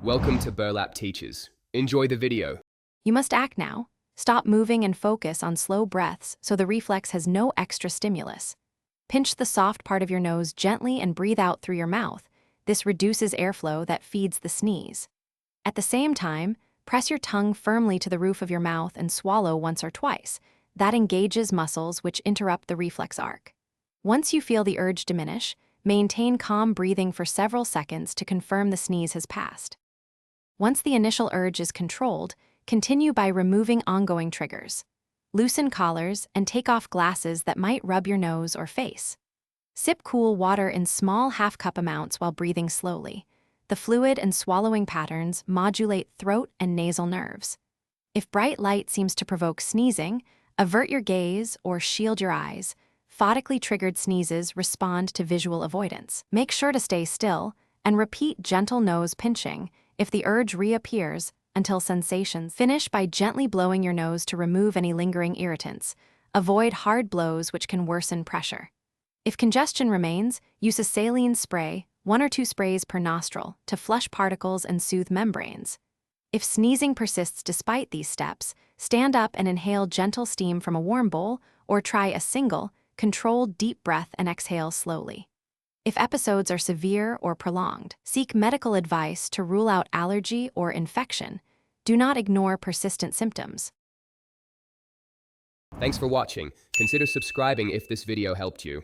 Welcome to Burlap Teachers. Enjoy the video. You must act now. Stop moving and focus on slow breaths so the reflex has no extra stimulus. Pinch the soft part of your nose gently and breathe out through your mouth. This reduces airflow that feeds the sneeze. At the same time, press your tongue firmly to the roof of your mouth and swallow once or twice. That engages muscles which interrupt the reflex arc. Once you feel the urge diminish, maintain calm breathing for several seconds to confirm the sneeze has passed. Once the initial urge is controlled, continue by removing ongoing triggers. Loosen collars and take off glasses that might rub your nose or face. Sip cool water in small half-cup amounts while breathing slowly. The fluid and swallowing patterns modulate throat and nasal nerves. If bright light seems to provoke sneezing, avert your gaze or shield your eyes. Photically triggered sneezes respond to visual avoidance. Make sure to stay still and repeat gentle nose pinching if the urge reappears until sensations. Finish by gently blowing your nose to remove any lingering irritants. Avoid hard blows which can worsen pressure. If congestion remains, use a saline spray, 1 or 2 sprays per nostril, to flush particles and soothe membranes. If sneezing persists despite these steps, stand up and inhale gentle steam from a warm bowl or try a single, controlled deep breath and exhale slowly. If episodes are severe or prolonged, seek medical advice to rule out allergy or infection. Do not ignore persistent symptoms. Thanks for watching. Consider subscribing if this video helped you.